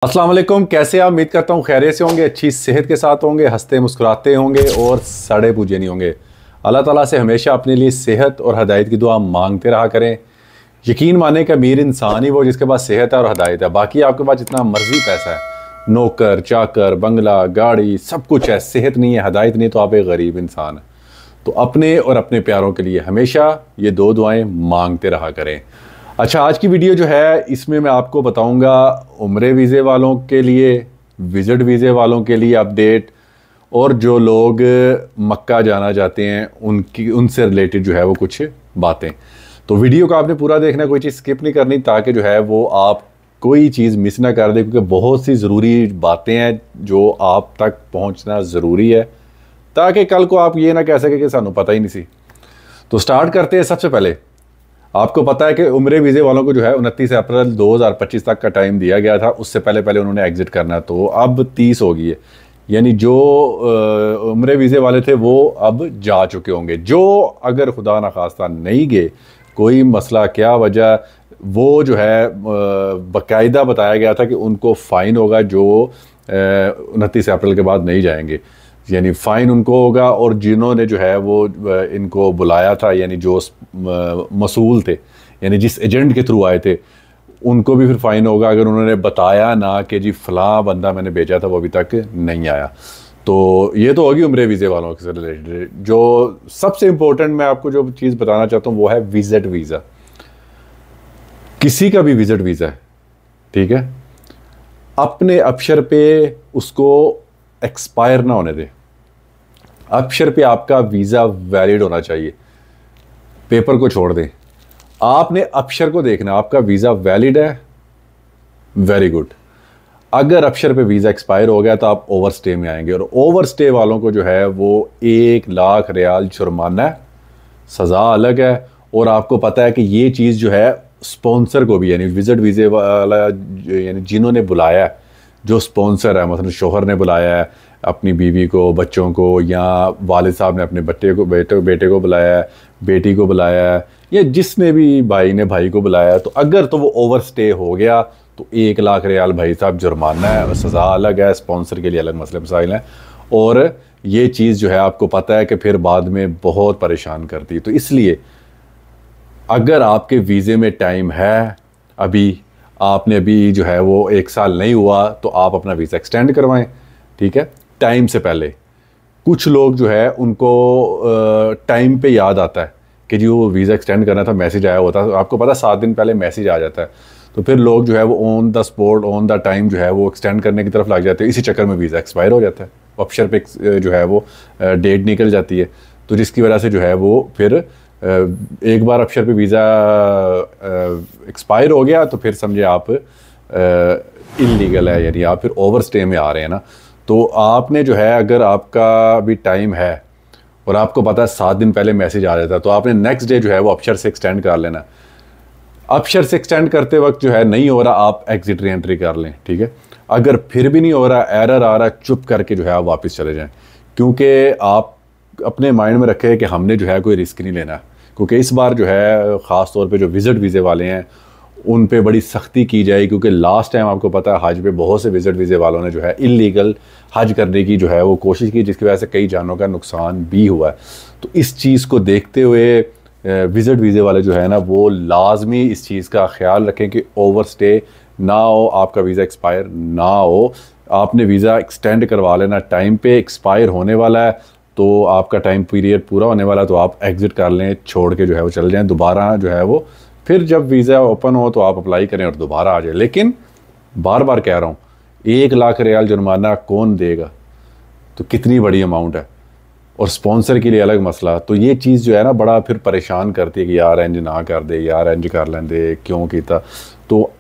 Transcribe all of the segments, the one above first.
अस्सलाम वालेकुम। कैसे आप? उम्मीद करता हूँ खैरियत से होंगे, अच्छी सेहत के साथ होंगे, हंसते मुस्कुराते होंगे और सड़े पूजे नहीं होंगे। अल्लाह ताला से हमेशा अपने लिए सेहत और हदायत की दुआ मांगते रहा करें। यकीन माने कि अमीर इंसान ही वो जिसके पास सेहत है और हदायत है। बाकी आपके पास जितना मर्जी पैसा है, नौकर चाकर बंगला गाड़ी सब कुछ है, सेहत नहीं है, हदायत नहीं, तो आप एक गरीब इंसान है। तो अपने और अपने प्यारों के लिए हमेशा ये दो दुआएं मांगते रहा करें। अच्छा, आज की वीडियो जो है इसमें मैं आपको बताऊंगा उम्रे वीज़े वालों के लिए, विज़िट वीज़े वालों के लिए अपडेट, और जो लोग मक्का जाना चाहते हैं उनसे रिलेटेड जो है वो कुछ बातें। तो वीडियो को आपने पूरा देखना, कोई चीज़ स्किप नहीं करनी, ताकि जो है वो आप कोई चीज़ मिस ना कर दे, क्योंकि बहुत सी ज़रूरी बातें हैं जो आप तक पहुंचना ज़रूरी है, ताकि कल को आप ये ना कह सके कि सानू पता ही नहीं सी। तो स्टार्ट करते हैं। सबसे पहले आपको पता है कि उम्रे वीज़े वालों को जो है 29 अप्रैल 2025 तक का टाइम दिया गया था। उससे पहले पहले उन्होंने एग्ज़िट करना, तो अब 30 हो गई है, यानी जो उम्रे वीज़े वाले थे वो अब जा चुके होंगे। जो अगर खुदा न खास्ता नहीं गए, कोई मसला क्या वजह, वो जो है बाकायदा बताया गया था कि उनको फ़ाइन होगा जो 29 अप्रैल के बाद नहीं जाएंगे, यानी फ़ाइन उनको होगा। और जिन्होंने जो है वो इनको बुलाया था, यानी जो मसूल थे, यानी जिस एजेंट के थ्रू आए थे, उनको भी फिर फ़ाइन होगा अगर उन्होंने बताया ना कि जी फ़लाँ बंदा मैंने भेजा था वो अभी तक नहीं आया। तो ये तो होगी उम्रे वीज़े वालों से रिलेटेड। जो सबसे इम्पोर्टेंट मैं आपको जो चीज़ बताना चाहता हूँ वो है विज़िट वीज़ा। किसी का भी विज़िट वीज़ा है, ठीक है, अपने अबशर पे उसको एक्सपायर ना होने दे। अबशर पे आपका वीज़ा वैलिड होना चाहिए, पेपर को छोड़ दें। आपने अबशर को देखना, आपका वीज़ा वैलिड है, वेरी गुड। अगर अबशर पे वीज़ा एक्सपायर हो गया तो आप ओवर स्टे में आएंगे, और ओवर स्टे वालों को जो है वो 1 लाख रियाल जुर्माना है, सज़ा अलग है। और आपको पता है कि ये चीज़ जो है स्पॉन्सर को भी, यानी विज़िट वीज़े वाला, यानी जिन्होंने बुलाया है, जो स्पॉन्सर है, मतलब शोहर ने बुलाया है अपनी बीवी को, बच्चों को, या वालिद साहब ने अपने बेटे को बुलाया है, बेटी को बुलाया है, या जिसने भी भाई ने भाई को बुलाया है, तो अगर तो वो ओवर स्टे हो गया तो 1 लाख रियाल भाई साहब जुर्माना है, और सज़ा अलग है, स्पॉन्सर के लिए अलग मसले मसाइल हैं। और ये चीज़ जो है आपको पता है कि फिर बाद में बहुत परेशान करती है। तो इसलिए अगर आपके वीज़े में टाइम है, अभी आपने अभी जो है वो 1 साल नहीं हुआ, तो आप अपना वीज़ा एक्सटेंड करवाएं, ठीक है, टाइम से पहले। कुछ लोग जो है उनको टाइम पे याद आता है कि जी वो वीज़ा एक्सटेंड करना था, मैसेज आया होता है, आपको पता है 7 दिन पहले मैसेज आ जाता है, तो फिर लोग जो है वो on the spot, on the time जो है वो एक्सटेंड करने की तरफ लग जाते हैं। इसी चक्कर में वीज़ा एक्सपायर हो जाता है, अबशर पे जो है वो डेट निकल जाती है, तो जिसकी वजह से जो है वो फिर एक बार अबशर पे वीज़ा एक्सपायर हो गया तो फिर समझे आप इलीगल है, यानी आप फिर ओवर स्टे में आ रहे हैं ना। तो आपने जो है, अगर आपका भी टाइम है और आपको पता है 7 दिन पहले मैसेज आ जाता है, तो आपने नेक्स्ट डे जो है वो अबशर से एक्सटेंड कर लेना। अबशर से एक्सटेंड करते वक्त जो है नहीं हो रहा, आप एग्जिट री एंट्री कर लें, ठीक है। अगर फिर भी नहीं हो रहा, एरर आ रहा, चुप करके जो है आप वापस चले जाएं, क्योंकि आप अपने माइंड में रखें कि हमने जो है कोई रिस्क नहीं लेना। क्योंकि इस बार जो है ख़ास तौर पे जो विज़िट वीज़े वाले हैं उन पे बड़ी सख्ती की जाए, क्योंकि लास्ट टाइम आपको पता है हज पे बहुत से विज़िट वीज़े वालों ने जो है इलीगल हज करने की जो है वो कोशिश की, जिसकी वजह से कई जानों का नुकसान भी हुआ है। तो इस चीज़ को देखते हुए विज़िट वीज़े वाले जो है ना वो लाजमी इस चीज़ का ख्याल रखें कि ओवर स्टे ना हो, आपका वीज़ा एक्सपायर ना हो। आपने वीज़ा एक्सटेंड करवा लेना, टाइम पे एक्सपायर होने वाला है, तो आपका टाइम पीरियड पूरा होने वाला है, तो आप एग्ज़िट कर लें, छोड़ के जो है वो चल जाएँ। दोबारा जो है वो फिर जब वीज़ा ओपन हो तो आप अप्लाई करें और दोबारा आ जाए। लेकिन बार बार कह रहा हूँ, 1 लाख रियाल जुर्माना कौन देगा? तो कितनी बड़ी अमाउंट है, और स्पॉन्सर के लिए अलग मसला। तो ये चीज़ जो है ना बड़ा फिर परेशान करती है कि यार इंज ना कर दे, यार इंज कर लेंदे, क्यों किया। तो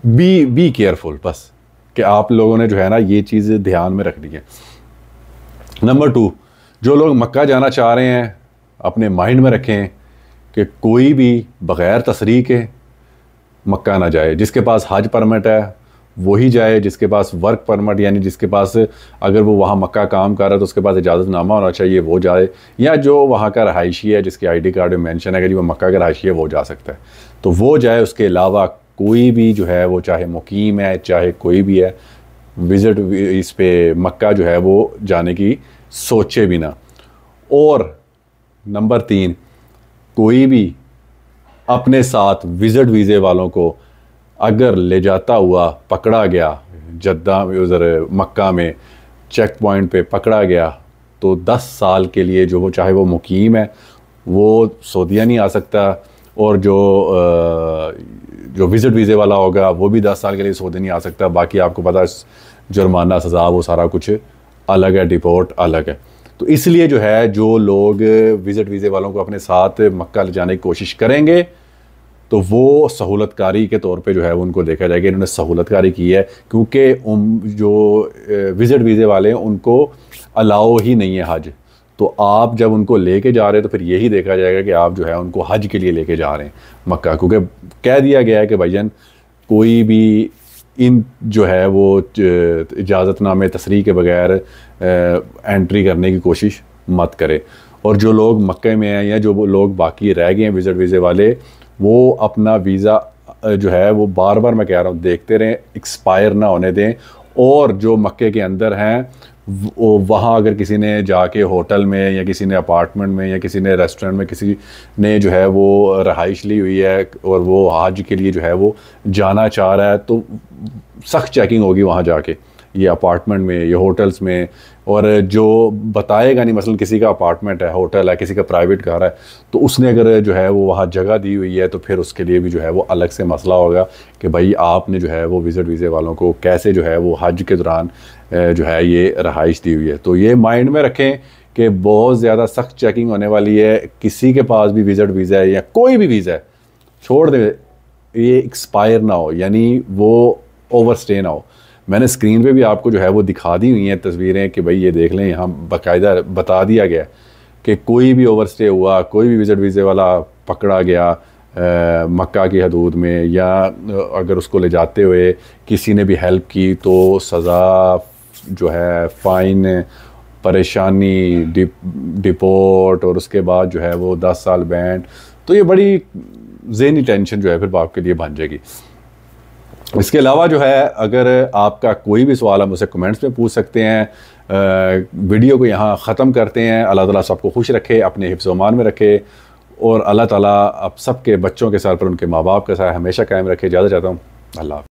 बी केयरफुल, बस कि आप लोगों ने जो है ना ये चीज़ ध्यान में रखनी है। नंबर 2, जो लोग मक्का जाना चाह रहे हैं अपने माइंड में रखें कि कोई भी बग़ैर तसरीह के मक्का ना जाए। जिसके पास हज परमिट है वही जाए, जिसके पास वर्क परमिट, यानी जिसके पास अगर वो वहाँ मक्का काम कर रहा है तो उसके पास इजाज़तनामा होना चाहिए, वो जाए। या जो वहाँ का रहायशी है, जिसके आईडी कार्ड में मेंशन है कि जी वो मक्का का रहायशी है, वो जा सकता है, तो वो जाए। उसके अलावा कोई भी जो है वो चाहे मुकीम है चाहे कोई भी है, विज़िट इस पे मक्का जो है वो जाने की सोचे भी ना। और नंबर 3, कोई भी अपने साथ विज़िट वीज़े वालों को अगर ले जाता हुआ पकड़ा गया, जद्दा उधर मक्का में चेक पॉइंट पे पकड़ा गया, तो 10 साल के लिए जो वो चाहे वो मुकीम है वो सऊदीया नहीं आ सकता, और जो विज़िट वीज़े वाला होगा वो भी 10 साल के लिए सऊदी नहीं आ सकता। बाकी आपको पता है जुर्माना, सज़ा, वो सारा कुछ अलग है, डिपोर्ट अलग है। तो इसलिए जो है जो लोग विज़िट वीज़े वालों को अपने साथ मक्का ले जाने की कोशिश करेंगे तो वो सहूलतकारी के तौर पे जो है उनको देखा जाएगा इन्होंने सहूलतकारी की है, क्योंकि जो विज़िट वीज़े वाले हैं उनको अलाउ ही नहीं है हज। तो आप जब उनको लेके जा रहे हैं तो फिर यही देखा जाएगा कि आप जो है उनको हज के लिए लेके जा रहे हैं मक्का, क्योंकि कह दिया गया है कि भाईजान कोई भी इन जो है वो इजाज़तनामे तसरीह के बगैर एंट्री करने की कोशिश मत करे। और जो लोग मक्के में हैं या जो लोग बाकी रह गए हैं विज़िट वीज़े वाले, वो अपना वीज़ा जो है वो बार बार मैं कह रहा हूँ देखते रहें, एक्सपायर ना होने दें। और जो मक्के के अंदर हैं वहाँ अगर किसी ने जाके होटल में या किसी ने अपार्टमेंट में या किसी ने रेस्टोरेंट में किसी ने जो है वो रहाइश ली हुई है और वो हज के लिए जो है वो जाना चाह रहा है, तो सख्त चेकिंग होगी वहाँ जाके, ये अपार्टमेंट में, ये होटल्स में। और जो बताएगा नहीं, मसलन किसी का अपार्टमेंट है, होटल है, किसी का प्राइवेट घर है, तो उसने अगर जो है वो वहाँ जगह दी हुई है तो फिर उसके लिए भी जो है वो अलग से मसला होगा कि भाई आपने जो है वो विज़िट वीज़े वालों को कैसे जो है वो हज के दौरान जो है ये रहाइश दी हुई है। तो ये माइंड में रखें कि बहुत ज़्यादा सख्त चेकिंग होने वाली है। किसी के पास भी विज़िट वीज़ा है या कोई भी वीज़ा है, छोड़ दे, ये एक्सपायर ना हो, यानी वो ओवर स्टे ना हो। मैंने स्क्रीन पे भी आपको जो है वो दिखा दी हुई हैं तस्वीरें कि भाई ये देख लें, यहाँ बाकायदा बता दिया गया कि कोई भी ओवर स्टे हुआ, कोई भी विज़िट वीज़े वाला पकड़ा गया मक्का की हदूद में, या अगर उसको ले जाते हुए किसी ने भी हेल्प की तो सज़ा जो है फ़ाइन, परेशानी, डिपोर्ट, और उसके बाद जो है वो 10 साल बैंड। तो ये बड़ी ज़हनी टेंशन जो है फिर आपके लिए बन जाएगी। इसके अलावा जो है अगर आपका कोई भी सवाल है मुझसे कमेंट्स में पूछ सकते हैं। वीडियो को यहाँ ख़त्म करते हैं। अल्लाह ताला सबको खुश रखे, अपने हिफ्ज़ अमान में रखे, और अल्लाह ताला आप सबके बच्चों के सर पर उनके माँ बाप के साथ हमेशा कायम रखे। ज़्यादा चाहता हूँ। अल्लाह।